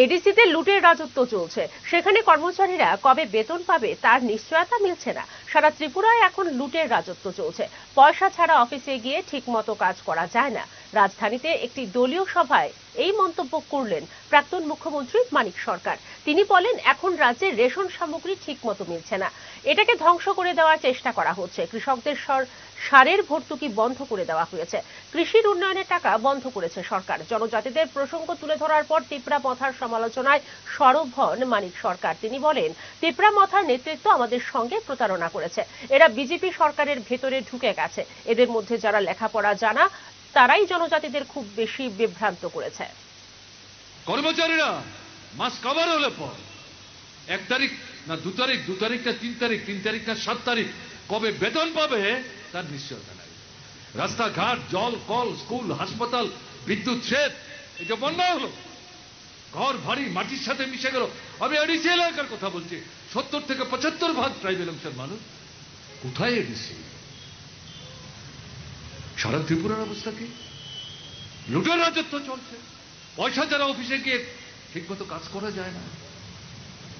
এডিসিতে লুটের রাজত্ব চলছে, সেখানে কর্মচারীরা কবে বেতন পাবে তার নিশ্চয়তা মিলছে না। সারা ত্রিপুরায় এখন লুটের রাজত্ব চলছে। পয়সা ছাড়া অফিসে গিয়ে ঠিকমতো কাজ করা যায় না। রাজধানীতে একটি দলীয় সভায় এই মন্তব্য করলেন প্রাক্তন মুখ্যমন্ত্রী মানিক সরকার। তিনি বলেন, এখন রাজ্যে রেশন সামগ্রী ঠিকমতো মিলছে না, এটাকে ধ্বংস করে দেওয়ার চেষ্টা করা হচ্ছে। কৃষকদের সারের ভর্তুকি বন্ধ করে দেওয়া হয়েছে, কৃষির উন্নয়নের টাকা বন্ধ করেছে সরকার। জনজাতিদের প্রসঙ্গ তুলে ধরার পর তিপ্রা মথার সমালোচনায় সরব হন মানিক সরকার। তিনি বলেন, তিপ্রা মথার নেতৃত্ব আমাদের সঙ্গে প্রতারণা করেছে, এরা বিজেপি সরকারের ভেতরে ঢুকে গেছে। এদের মধ্যে যারা লেখাপড়া জানা তারাই জনজাতিদের খুব বেশি বিভ্রান্ত করেছে। কর্মচারীরা মাস কভার হলে পর 1 তারিখ না 2 তারিখ, 2 তারিখ না 3 তারিখ, 3 তারিখ না 7 তারিখ কবে বেতন পাবে তার নিশ্চয়তা নাই। রাস্তাঘাট, জল, কল, স্কুল, হাসপাতাল, বিদ্যুৎ, সেচ, এই যে বন্যা হলো, ঘর ভারী মাটির সাথে মিশে গেল। আমি এডিসি এলাকার কথা বলছি, 70 থেকে 75% ট্রাইবেল অংশের মানুষ। কোথায় এডিসি? সারা ত্রিপুরার অবস্থা কি? লুটের রাজত্ব চলছে। পয়সা যারা অফিসে গিয়ে ঠিকমতো কাজ করা যায় না।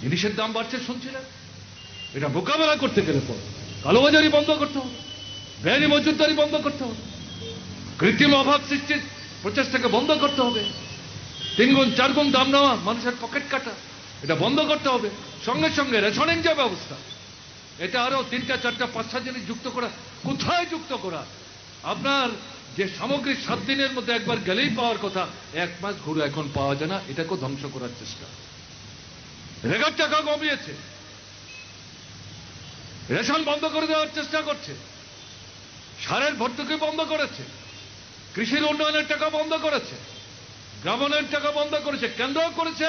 জিনিসের দাম বাড়ছে শুনছিলেন, এটা মোকাবেলা করতে গেলে পর কালোবাজারি বন্ধ করতে হবে, বেআইনি মজুতদারি বন্ধ করতে হবে, কৃত্রিম অভাব সৃষ্টির প্রচেষ্টাকে বন্ধ করতে হবে, 3 গুণ 4 গুণ দাম নেওয়া, মানুষের পকেট কাটা, এটা বন্ধ করতে হবে। সঙ্গে সঙ্গে রেশনিং যে ব্যবস্থা, এটা আরো 3টা 4টা 5টা জিনিস যুক্ত করা। কোথায় যুক্ত করা? আপনার যে সামগ্রী 7 দিনের মধ্যে একবার গেলেই পাওয়ার কথা, 1 মাস ঘুরে এখন পাওয়া যায় না, এটাকেও ধ্বংস করার চেষ্টা। রেগার টাকা কমিয়েছে, রেশন বন্ধ করে দেওয়ার চেষ্টা করছে, সারের ভর্তুকি বন্ধ করেছে, কৃষির উন্নয়নের টাকা বন্ধ করেছে, গ্রামীণের টাকা বন্ধ করেছে, কেন্দ্রও করেছে,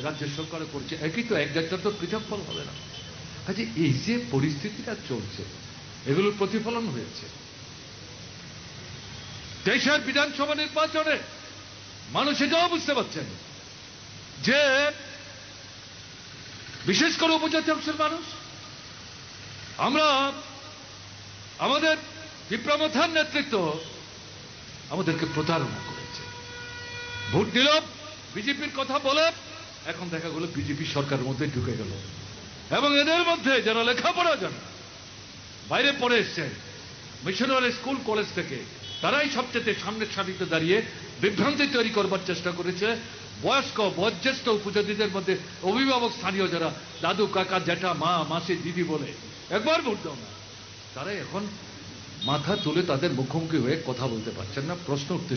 রাজ্য সরকারও করছে। একই তো, এক জায়গাটা তো পৃথক ফল হবে না। কাজে এই যে পরিস্থিতিটা চলছে, এগুলোর প্রতিফলন হয়েছে 23 বিধানসভা নির্বাচনে। মানুষ এটাও বুঝতে পারছেন যে বিশেষ করে উপজাতি অংশের মানুষ, আমরা আমাদের তিপ্রা মথার নেতৃত্ব আমাদেরকে প্রতারণা করেছে। ভোট দিল বিজেপির কথা বলে, এখন দেখা গেল বিজেপি সরকারের মধ্যে ঢুকে গেল। এবং এদের মধ্যে যারা লেখাপড়া জানে, বাইরে পড়ে এসছে মিশনারি স্কুল কলেজ থেকে, তারাই সবচেয়ে সামনের সারিতে দাঁড়িয়ে বিভ্রান্তি তৈরি করবার চেষ্টা করেছে। বয়স্ক বয়োজ্যেষ্ঠ উপজাতিদের মধ্যে অভিভাবক স্থানীয় যারা দাদু, কাকা, জ্যাঠা, মা, মাসি, দিদি বলে একবার ভোট দাও না, তারাই এখন মাথা তুলে তাদের মুখোমুখি হয়ে কথা বলতে পারছেন না। প্রশ্ন উঠতে